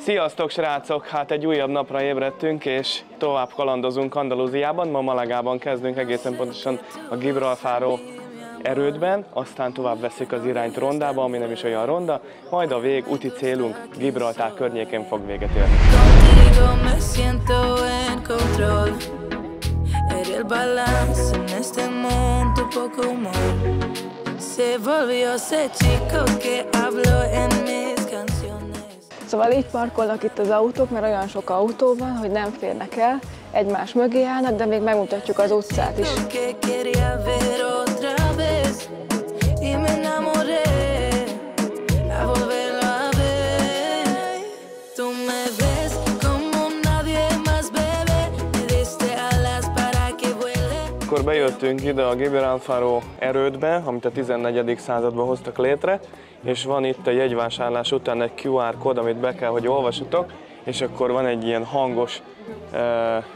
Sziasztok srácok! Hát egy újabb napra ébredtünk, és tovább kalandozunk Andalúziában. Ma Malagában kezdünk, egészen pontosan a Gibralfaro erődben, aztán tovább veszik az irányt Rondába, ami nem is olyan ronda, majd a úti célunk Gibraltár környékén fog véget érni. Szóval így parkolnak itt az autók, mert olyan sok autó van, hogy nem férnek el, egymás mögé állnak, de még megmutatjuk az utcát is. Akkor bejöttünk ide a Gibralfaro erődbe, amit a 14. században hoztak létre, és van itt a jegyvásárlás után egy QR kód, amit be kell, hogy olvassatok, és akkor van egy ilyen hangos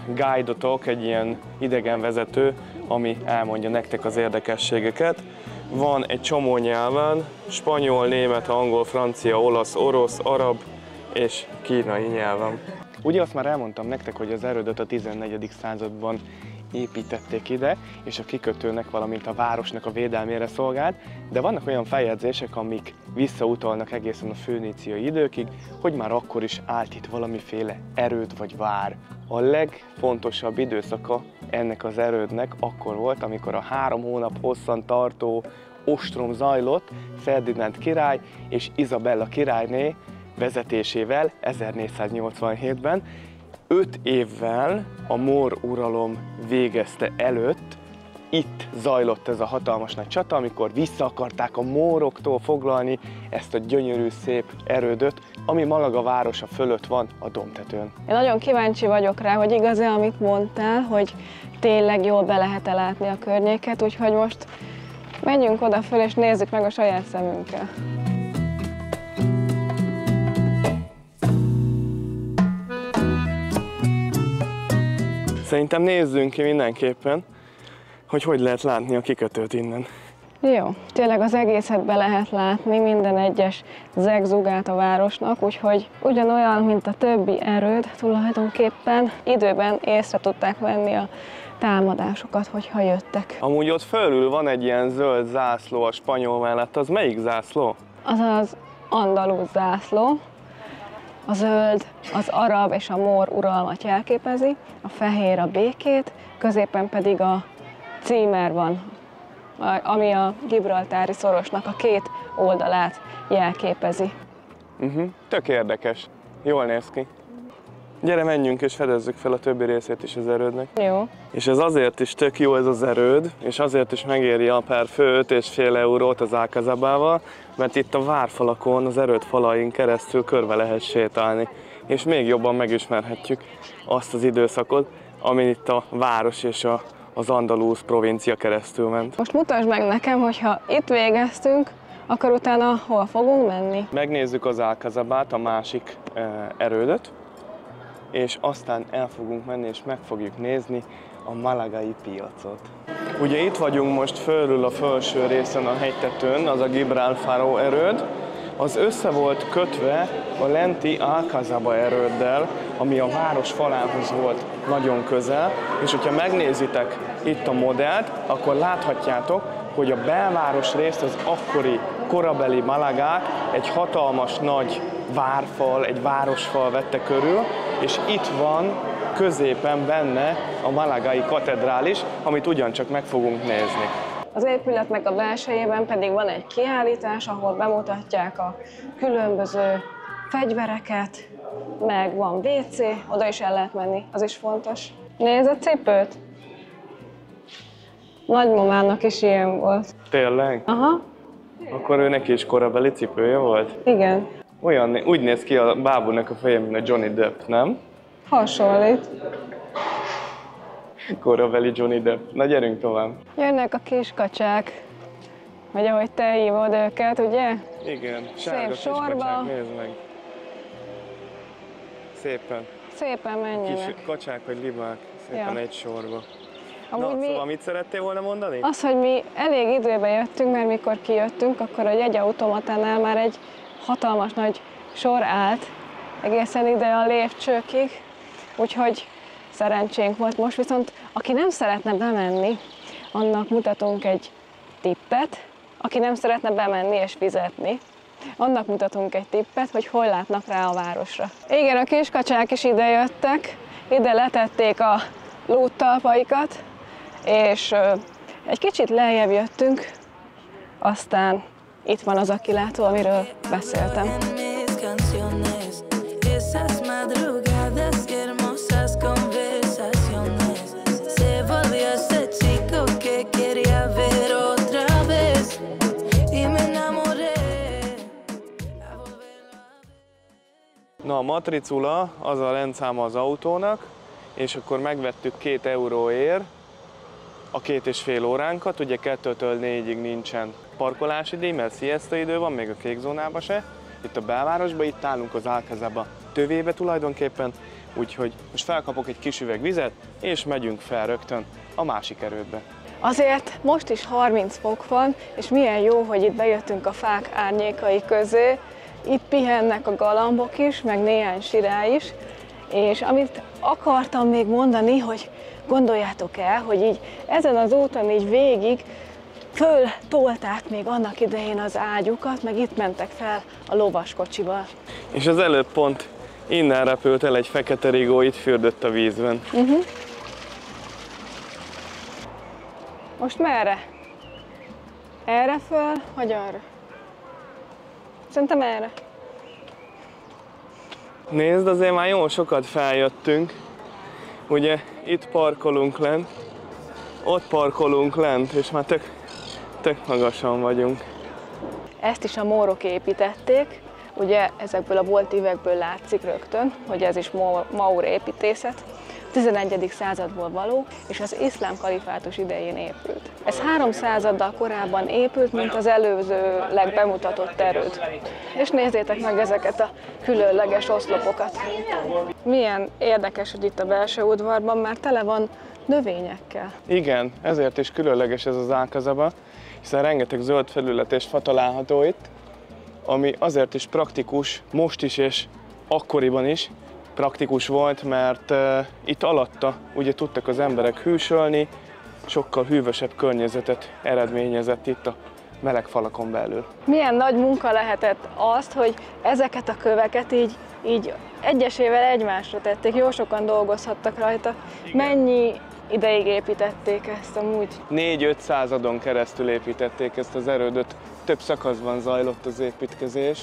guide-otok, egy ilyen idegenvezető, ami elmondja nektek az érdekességeket. Van egy csomó nyelven, spanyol, német, angol, francia, olasz, orosz, arab és kínai nyelven. Ugye azt már elmondtam nektek, hogy az erődöt a 14. században építették ide, és a kikötőnek, valamint a városnak a védelmére szolgált, de vannak olyan feljegyzések, amik visszautalnak egészen a föníciai időkig, hogy már akkor is állt itt valamiféle erőd vagy vár. A legfontosabb időszaka ennek az erődnek akkor volt, amikor a 3 hónap hosszan tartó ostrom zajlott Ferdinánd király és Izabella királyné vezetésével 1487-ben, 5 évvel a mór uralom végezte előtt itt zajlott ez a hatalmas nagy csata, amikor vissza akarták a móroktól foglalni ezt a gyönyörű, szép erődöt, ami Malaga városa fölött van a dombtetőn. Én nagyon kíváncsi vagyok rá, hogy igaz-e, amit mondtál, hogy tényleg jól be lehet látni a környéket, úgyhogy most menjünk oda föl és nézzük meg a saját szemünkkel. Szerintem nézzünk ki mindenképpen, hogy lehet látni a kikötőt innen. Jó, tényleg az egészet be lehet látni, minden egyes zegzugát a városnak, úgyhogy ugyanolyan, mint a többi erőd, tulajdonképpen időben észre tudták venni a támadásokat, hogyha jöttek. Amúgy ott fölül van egy ilyen zöld zászló a spanyol mellett, az melyik zászló? Az az andalúz zászló. A zöld az arab és a mór uralmat jelképezi, a fehér a békét, középen pedig a címer van, ami a gibraltári szorosnak a 2 oldalát jelképezi. Tök érdekes. Jól néz ki. Gyere, menjünk és fedezzük fel a többi részét is az erődnek. Jó. És ez azért is tök jó ez az erőd, és azért is megéri a per fő 5,5 eurót az Alcazabával, mert itt a várfalakon, az erőd falain keresztül körbe lehet sétálni. És még jobban megismerhetjük azt az időszakot, amin itt a város és az andalúz provincia keresztül ment. Most mutasd meg nekem, hogyha itt végeztünk, akkor utána hol fogunk menni? Megnézzük az Alcazabát, a másik erődöt, és aztán el fogunk menni és meg fogjuk nézni a malagai piacot. Ugye itt vagyunk most fölül a felső részen a hegytetőn, az a Gibralfaro erőd. Az össze volt kötve a lenti Alcazaba erőddel, ami a város falához volt nagyon közel, és hogyha megnézitek itt a modellt, akkor láthatjátok, hogy a belváros részt az akkori korabeli Malagát egy hatalmas nagy várfal, egy városfal vette körül, és itt van középen benne a malagai katedrális, amit ugyancsak meg fogunk nézni. Az épületnek a belsejében pedig van egy kiállítás, ahol bemutatják a különböző fegyvereket, meg van WC, oda is el lehet menni, az is fontos. Nézd a cipőt! Nagymamának is ilyen volt. Tényleg? Aha. Akkor ő neki is korabeli cipője volt? Igen. Úgy néz ki a bábúnak a feje, mint a Johnny Depp, nem? Hasonlít. Korabeli Johnny Depp. Na gyerünk tovább. Jönnek a kis kacsák, vagy ahogy te hívod őket, ugye? Igen, sárga kis kacsák, nézd meg. Szépen. Szépen menjenek. Kis kacsák vagy libák, szépen egy sorba. Amúgy szóval mit szerettél volna mondani? Az, hogy mi elég időben jöttünk, mert mikor kijöttünk, akkor a jegyautomatánál már egy hatalmas nagy sor állt, egészen ide a lépcsőkig, úgyhogy szerencsénk volt. Most viszont, aki nem szeretne bemenni, annak mutatunk egy tippet, aki nem szeretne bemenni és fizetni, annak mutatunk egy tippet, hogy hol látnak rá a városra. Igen, a kiskacsák is ide jöttek, ide letették a lúttalpaikat, és egy kicsit lejjebb jöttünk, aztán itt van az a kilátó, amiről beszéltem. Na, a matricula az a rendszáma az autónak, és akkor megvettük 2 euróért a 2,5 óránkat, ugye 2-től 4-ig nincsen parkolási díj, mert siesta idő van, még a kék zónában se. Itt a belvárosban, itt állunk az Alcazaba tövébe tulajdonképpen, úgyhogy most felkapok egy kis üveg vizet, és megyünk fel rögtön a másik erődbe. Azért most is 30 fok van, és milyen jó, hogy itt bejöttünk a fák árnyékai közé. Itt pihennek a galambok is, meg néhány sirály is, és amit akartam még mondani, hogy gondoljátok el, hogy így ezen az úton így végig föltolták még annak idején az ágyukat, meg itt mentek fel a lovaskocsival. És az előbb pont innen repült el egy fekete rigó, itt fürdött a vízben. Most merre? Erre föl, vagy arra? Szerintem erre. Nézd, azért már jó sokat feljöttünk. Ugye itt parkolunk lent, ott parkolunk lent, és már tök magasan vagyunk. Ezt is a mórok építették. Ugye ezekből a bolt üvegből látszik rögtön, hogy ez is maur építészet. 11. századból való, és az iszlám kalifátus idején épült. Ez 3 századdal korábban épült, mint az előzőleg bemutatott erőd. És nézzétek meg ezeket a különleges oszlopokat. Milyen érdekes, hogy itt a belső udvarban már tele van növényekkel. Igen, ezért is különleges ez az Alcazaba, hiszen rengeteg zöld felület és fa található itt, ami azért is praktikus, most is és akkoriban is praktikus volt, mert itt alatta ugye tudtak az emberek hűsölni, sokkal hűvösebb környezetet eredményezett itt a meleg falakon belül. Milyen nagy munka lehetett azt, hogy ezeket a köveket így egyesével egymásra tették, jó sokan dolgozhattak rajta. Igen. Mennyi ideig építették ezt amúgy? 4-5 századon keresztül építették ezt az erődöt, több szakaszban zajlott az építkezés.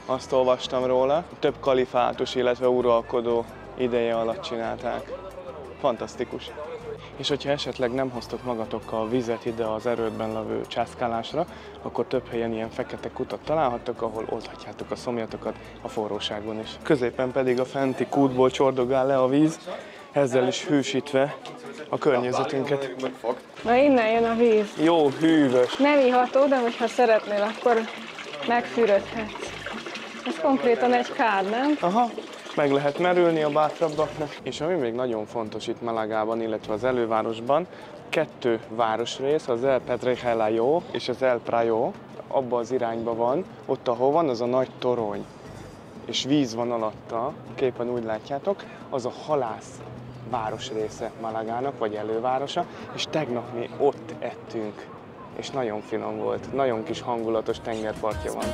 Azt olvastam róla, több kalifátus, illetve uralkodó ideje alatt csinálták. Fantasztikus. És hogyha esetleg nem hoztok magatokkal vizet ide az erődben levő császkálásra, akkor több helyen ilyen fekete kutat találhattok, ahol oldhatjátok a szomjatokat a forróságon is. Középen pedig a fenti kútból csordogál le a víz, ezzel is hűsítve a környezetünket. Na, innen jön a víz. Jó, hűvös. Nem iható, de hogyha szeretnél, akkor megfürödhetsz. Ez konkrétan egy kád, nem? Aha, meg lehet merülni a bátrabbaknak. És ami még nagyon fontos itt Malagában, illetve az elővárosban, 2 városrész, az El Pedregelayo és az El Prayo, abba az irányba van, ott ahol van az a nagy torony, és víz van alatta, a képen úgy látjátok, az a halász városrésze Malagának, vagy elővárosa, és tegnap mi ott ettünk, és nagyon finom volt, nagyon kis hangulatos tengerpartja van.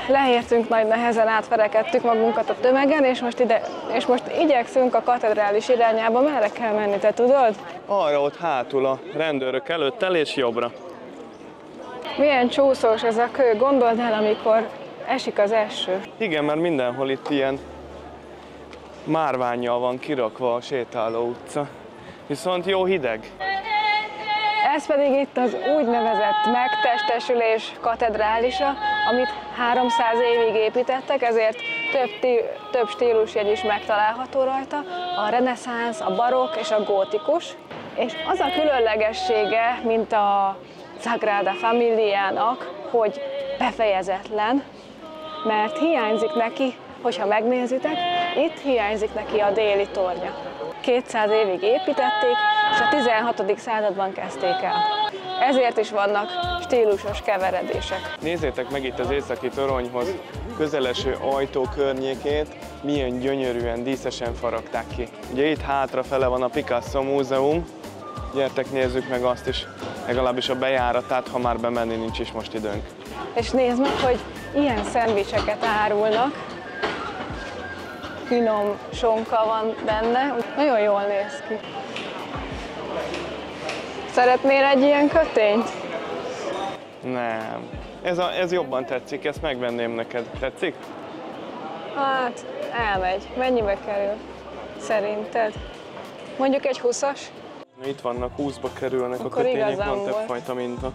Leértünk, nagy nehezen átverekedtük magunkat a tömegen, és most igyekszünk a katedrális irányába. Merre kell menni, te tudod? Arra ott hátul a rendőrök előtt el és jobbra. Milyen csúszós ez a kő, gondold el, amikor esik az eső. Igen, mert mindenhol itt ilyen márvánnyal van kirakva a sétáló utca. Viszont jó hideg. Ez pedig itt az úgynevezett megtestesülés katedrálisa, amit 300 évig építettek, ezért több stílusjegy is megtalálható rajta, a reneszánsz, a barokk és a gótikus. És az a különlegessége, mint a Sagrada Familiának, hogy befejezetlen, mert hiányzik neki, hogyha megnézitek, itt hiányzik neki a déli tornya. 200 évig építették, és a 16. században kezdték el. Ezért is vannak stílusos keveredések. Nézzétek meg itt az északi toronyhoz közeleső ajtó környékét, milyen gyönyörűen, díszesen faragták ki. Ugye itt hátrafele van a Picasso Múzeum, gyertek nézzük meg azt is, legalábbis a bejáratát, ha már bemenni nincs is most időnk. És nézd meg, hogy ilyen szendvicseket árulnak, finom sonka van benne, nagyon jól néz ki. Szeretnél egy ilyen kötényt? Nem. Ez jobban tetszik, ezt megvenném neked. Tetszik? Hát, elmegy. Mennyibe kerül? Szerinted? Mondjuk egy 20-as? Itt vannak, 20-ba kerülnek akkor a kötények, van igazam több volt. fajta minta.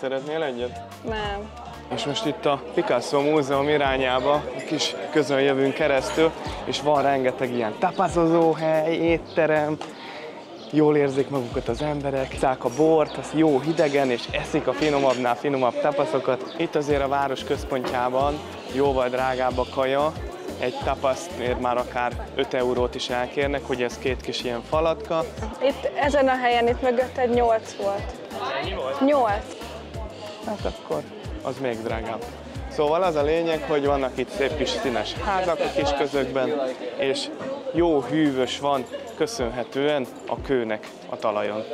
Szeretnél egyet? Nem. És most itt a Picasso Múzeum irányába kis közön jövünk keresztül, és van rengeteg ilyen tapaszozó hely, étterem, jól érzik magukat az emberek, isszák a bort, az jó hidegen, és eszik a finomabbnál finomabb tapaszokat. Itt azért a város központjában jóval drágább a kaja, egy tapasztért már akár 5 eurót is elkérnek, hogy ez 2 kis ilyen falatka. Itt ezen a helyen, itt mögött egy 8 volt. Ennyi volt? 8. Hát akkor az még drágább. Szóval az a lényeg, hogy vannak itt szép kis színes házak a kis közökben, és jó hűvös van, köszönhetően a kőnek a talajon.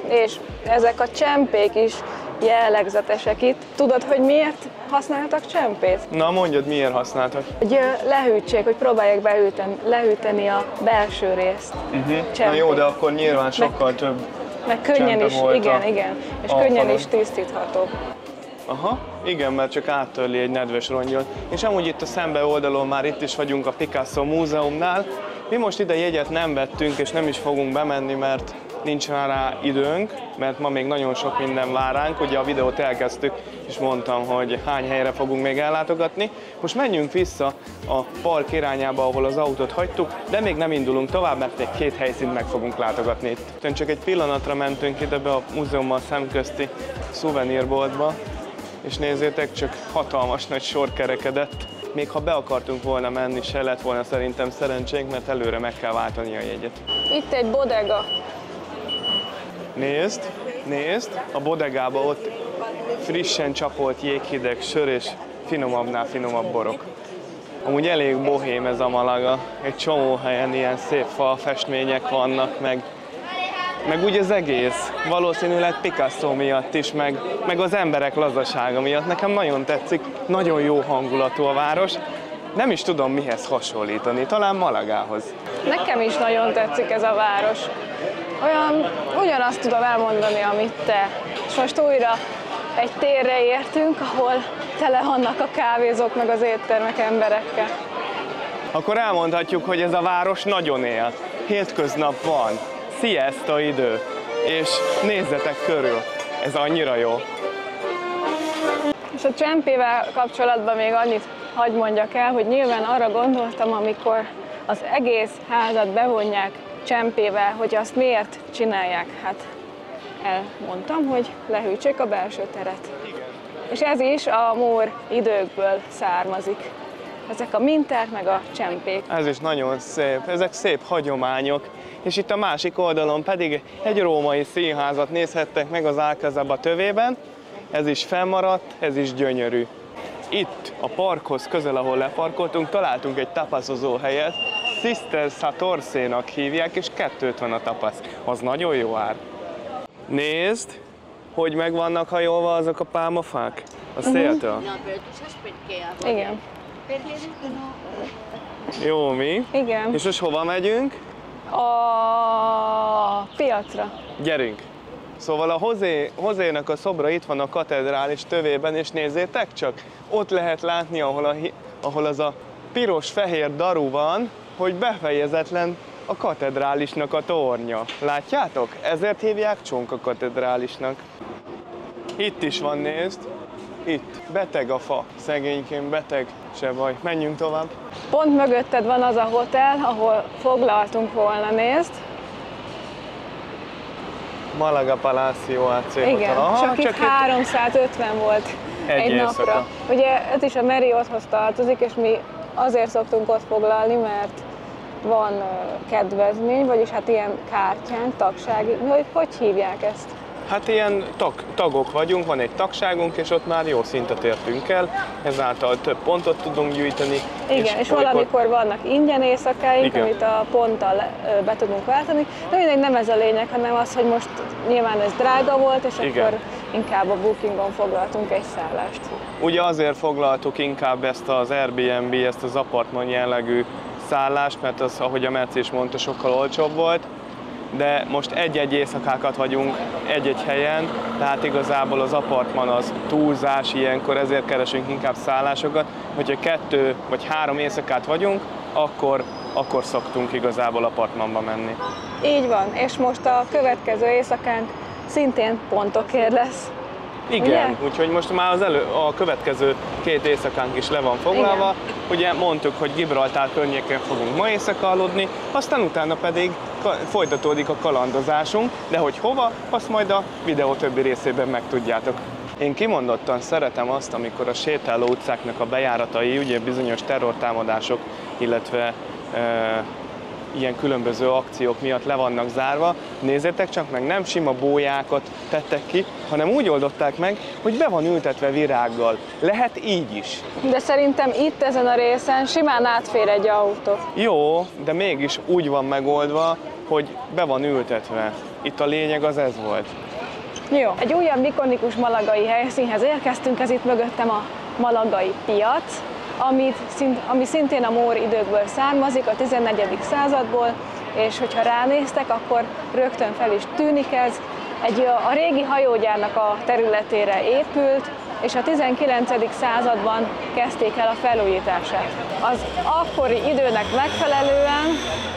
És ezek a csempék is jellegzetesek itt. Tudod, hogy miért használtak csempét? Na mondjad, miért használtak? Hogy lehűtsék, hogy próbálják lehűteni a belső részt. Na jó, de akkor nyilván sokkal több. Meg könnyen csempe is, volt igen, és a könnyen falon. is tisztítható. Aha, igen, mert csak áttörli egy nedves rongyot. És amúgy itt a szembe oldalon már itt is vagyunk a Picasso Múzeumnál. Mi most ide jegyet nem vettünk, és nem is fogunk bemenni, mert nincs már rá időnk, mert ma még nagyon sok minden vár ránk. Ugye a videót elkezdtük, és mondtam, hogy hány helyre fogunk még ellátogatni. Most menjünk vissza a park irányába, ahol az autót hagytuk, de még nem indulunk tovább, mert még 2 helyszínt meg fogunk látogatni itt. Csak egy pillanatra mentünk ide be a múzeummal szemközti szuvenírboltba, és nézzétek, csak hatalmas nagy sor kerekedett. Még ha be akartunk volna menni, se lett volna szerintem szerencsénk, mert előre meg kell váltani a jegyet. Itt egy bodega. Nézd, a bodegába ott frissen csapolt jéghideg sör és finomabbnál finomabb borok. Amúgy elég bohém ez a Malaga, egy csomó helyen ilyen szép falfestmények vannak, meg úgy az egész, valószínűleg Picasso miatt is, meg az emberek lazasága miatt. Nekem nagyon tetszik, nagyon jó hangulatú a város. Nem is tudom mihez hasonlítani, talán Malagához. Nekem is nagyon tetszik ez a város. Ugyanazt tudom elmondani, amit te. És most újra egy térre értünk, ahol tele vannak a kávézók meg az éttermek emberekkel. Akkor elmondhatjuk, hogy ez a város nagyon él. Hétköznap van, siesta idő, és nézzetek körül, ez annyira jó. És a csempével kapcsolatban még annyit hadd mondjak el, hogy nyilván arra gondoltam, amikor az egész házat bevonják csempével, hogy azt miért csinálják. Hát elmondtam, hogy lehűtsék a belső teret. Igen. És ez is a mór időkből származik. Ezek a minták meg a csempék. Ez is nagyon szép, ezek szép hagyományok. És itt a másik oldalon pedig egy római színházat nézhettek meg az Alcazaba tövében. Ez is fennmaradt, ez is gyönyörű. Itt a parkhoz közel, ahol leparkoltunk, találtunk egy tapaszozó helyet. Sister Satorsénak hívják, és 2,50 a tapasz. Az nagyon jó ár. Nézd, hogy meg vannak hajolva azok a pálmafák a széltől. Igen. Jó, mi? Igen. És most hova megyünk? A piacra. Gyerünk! Szóval a José-nak a szobra itt van a katedrális tövében, és nézzétek csak, ott lehet látni, ahol az a piros-fehér daru van, hogy befejezetlen a katedrálisnak a tornya. Látjátok? Ezért hívják Csonka katedrálisnak. Itt is van, nézd. Itt. Beteg a fa. Szegénykén beteg. Se baj. Menjünk tovább. Pont mögötted van az a hotel, ahol foglaltunk volna, nézd. Malaga Palacio AC Igen, Hotel. Aha, csak itt 350 volt egy éjszaka. napra. Ugye ez is a Marriotthoz tartozik, és mi azért szoktunk ott foglalni, mert van kedvezmény, vagyis hát ilyen kártyánk, tagsági, hogy hívják ezt? Hát ilyen tagok vagyunk, van egy tagságunk, és ott már jó szintet értünk el, ezáltal több pontot tudunk gyűjteni. Igen, és valamikor vannak ingyen éjszakáink, amit a ponttal be tudunk váltani. De mindegy, nem ez a lényeg, hanem az, hogy most nyilván ez drága volt, és akkor inkább a Bookingon foglaltunk egy szállást. Ugye azért foglaltuk inkább ezt az Airbnb, ezt az apartman jellegű szállást, mert az, ahogy a Merci is mondta, sokkal olcsóbb volt. De most egy-egy éjszakákat vagyunk egy-egy helyen, tehát igazából az apartman az túlzás ilyenkor, ezért keresünk inkább szállásokat. Hogyha 2 vagy 3 éjszakát vagyunk, akkor szoktunk igazából apartmanba menni. Így van, és most a következő éjszakánk szintén pontokért lesz. Igen, úgyhogy most már a következő 2 éjszakánk is le van foglalva. Igen. Ugye mondtuk, hogy Gibraltár környéken fogunk ma éjszaka aludni, aztán utána pedig folytatódik a kalandozásunk, de hogy hova, azt majd a videó többi részében megtudjátok. Én kimondottan szeretem azt, amikor a sétáló utcáknak a bejáratai, ugye bizonyos terrortámadások, illetve ilyen különböző akciók miatt le vannak zárva. Nézzétek csak meg, nem sima bójákat tettek ki, hanem úgy oldották meg, hogy be van ültetve virággal. Lehet így is. De szerintem itt ezen a részen simán átfér egy autó. Jó, de mégis úgy van megoldva, hogy be van ültetve. Itt a lényeg az ez volt. Jó, egy újabb ikonikus malagai helyszínhez érkeztünk, ez itt mögöttem a Malagai piac, ami szintén a mór időkből származik, a 14. századból, és hogyha ránéztek, akkor rögtön fel is tűnik ez. A régi hajógyárnak a területére épült, és a 19. században kezdték el a felújítását. Az akkori időnek megfelelően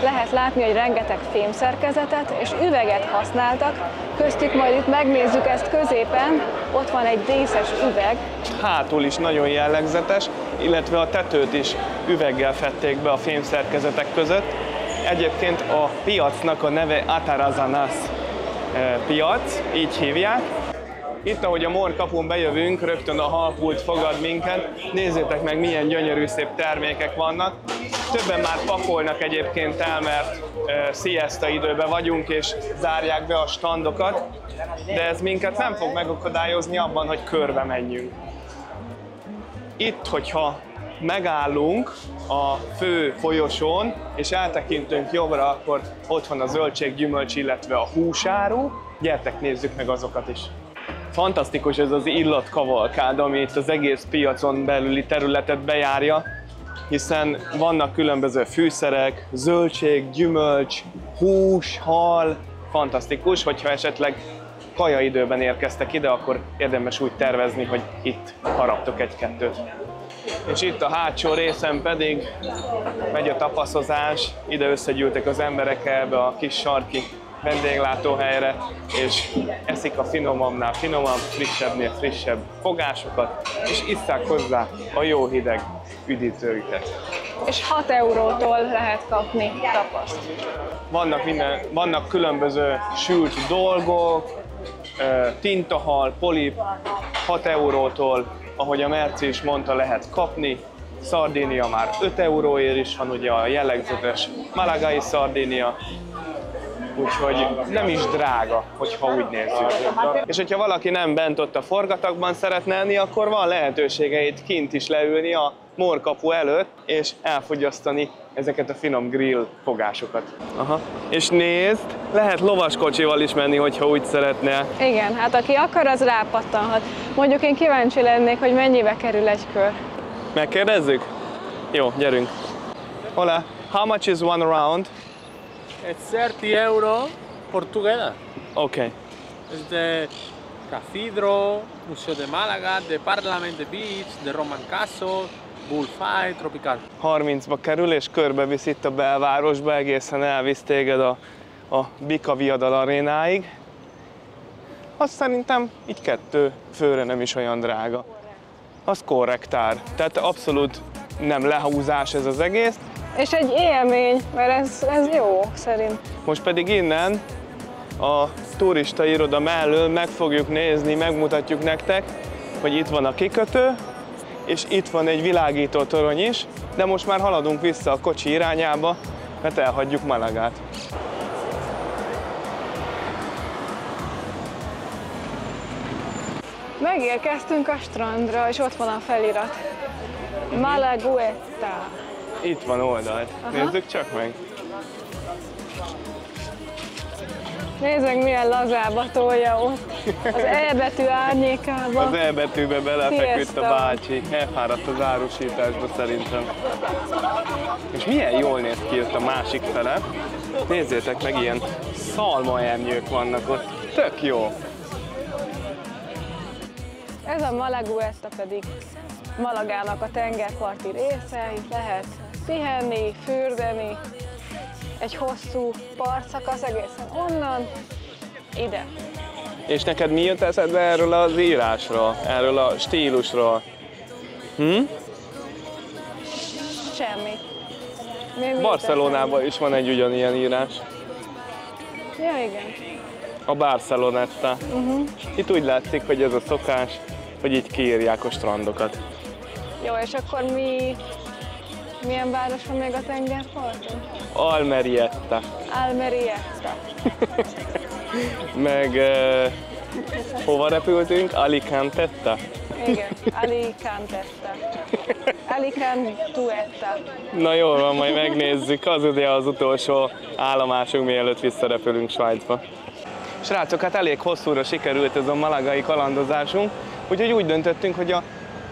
lehet látni, hogy rengeteg fémszerkezetet és üveget használtak, köztük majd itt megnézzük ezt középen, ott van egy díszes üveg. Hátul is nagyon jellegzetes, illetve a tetőt is üveggel fedték be a fémszerkezetek között. Egyébként a piacnak a neve Atarazanas piac, így hívják. Itt, ahogy a Mór kapun bejövünk, rögtön a halpult fogad minket. Nézzétek meg, milyen gyönyörű szép termékek vannak. Többen már pakolnak egyébként el, mert siesta időben vagyunk, és zárják be a standokat. De ez minket nem fog megakadályozni abban, hogy körbe menjünk. Itt, hogyha megállunk a fő folyosón, és eltekintünk jobbra, akkor ott van a zöldség, gyümölcs, illetve a húsáru. Gyertek, nézzük meg azokat is. Fantasztikus ez az illatkavalkád, ami itt az egész piacon belüli területet bejárja, hiszen vannak különböző fűszerek, zöldség, gyümölcs, hús, hal. Fantasztikus, hogyha esetleg kajaidőben érkeztek ide, akkor érdemes úgy tervezni, hogy itt haraptok egy-kettőt. És itt a hátsó részen pedig megy a tapaszozás, ide összegyűltek az emberek ebbe a kis sarki vendéglátóhelyre, és eszik a finomabbnál finomabb, frissebbnél frissebb fogásokat, és isszák hozzá a jó hideg üdítőiket. És 6 eurótól lehet kapni tapaszt. Vannak különböző sült dolgok, tintahal, polip, 6 eurótól, ahogy a Merci is mondta, lehet kapni. Szardínia már 5 euróért is van, ugye a jellegzetes malagai szardínia, úgyhogy nem is drága, hogyha úgy nézzük. És hogyha valaki nem bent ott a forgatagban szeretne enni, akkor van lehetősége itt kint is leülni a Mór kapu előtt, és elfogyasztani ezeket a finom grill fogásokat. Aha. És nézd, lehet lovaskocsival is menni, hogyha úgy szeretne. Igen, hát aki akar, az rápattanhat. Mondjuk én kíváncsi lennék, hogy mennyibe kerül egy kör. Megkérdezzük? Jó, gyerünk. Hola, how much is one round? It's 30 euro Portuguesa. Okay. Es de Cathedral, Museo de Málaga, de Parlament de Beach, de Roman Castle, Bullfight, Tropical. 30-ba kerül, és körbevisz itt a belvárosba, egészen elvisz téged a Bika Viadal arénáig. Azt szerintem így 2 főre nem is olyan drága. Az korrektár, tehát abszolút nem lehúzás ez az egész. És egy élmény, mert ez jó szerint. Most pedig innen a turista iroda mellől meg fogjuk nézni, megmutatjuk nektek hogy itt van a kikötő, és itt van egy világító torony is, de most már haladunk vissza a kocsi irányába, mert elhagyjuk Malagát. Megérkeztünk a strandra, és ott van a felirat. Malagueta. Itt van oldalt. Nézzük csak meg. Nézzük, milyen lazába tolja ott. Az E betű árnyékába. Az E betűbe belefeküdt a Sziasztok. bácsi. Elfáradt az árusításba szerintem. És milyen jól néz ki ott a másik fele. Nézzétek meg, ilyen szalmaernyők vannak ott. Tök jó. Ez a Malagueta pedig Malagának a tengerparti része. Itt lehet pihenni, fürdeni. Egy hosszú partszakasz egészen onnan ide. És neked mi jött eszedbe erről az írásról, erről a stílusról? Semmi. Mi Barcelonában is van egy ugyanilyen írás. Ja, igen. A Barceloneta. Itt úgy látszik, hogy ez a szokás, hogy így kiírják a strandokat. Jó, és akkor milyen város van még a tengerparton? Almerietta. Almerietta. Meg hova repültünk? Alicantetta. Igen, Alicantetta. Alicantuetta. Na jól van, majd megnézzük. Az ugye az utolsó állomásunk, mielőtt visszarepülünk Svájcba. Srácok, hát elég hosszúra sikerült ez a malagai kalandozásunk, úgyhogy úgy döntöttünk, hogy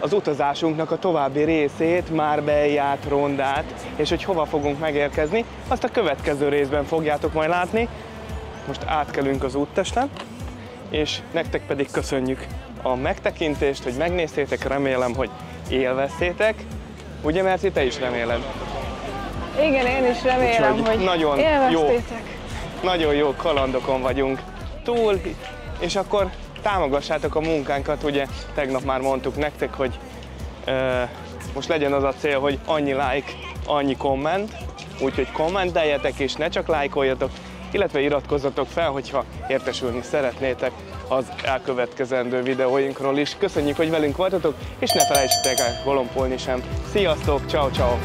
az utazásunknak a további részét, Marbellát, Rondát, és hogy hova fogunk megérkezni, azt a következő részben fogjátok majd látni. Most átkelünk az úttesten, és nektek pedig köszönjük a megtekintést, hogy megnéztétek, remélem, hogy élveztétek. Ugye, Merci, te is reméled? Igen, én is remélem, Úgyhogy hogy nagyon élveztétek. Nagyon jó kalandokon vagyunk túl, és akkor támogassátok a munkánkat, ugye tegnap már mondtuk nektek, hogy most legyen az a cél, hogy annyi like, annyi komment, úgyhogy kommenteljetek és ne csak lájkoljatok, illetve iratkozzatok fel, hogyha értesülni szeretnétek az elkövetkezendő videóinkról is. Köszönjük, hogy velünk voltatok, és ne felejtsétek el golompolni sem. Sziasztok, ciao ciao.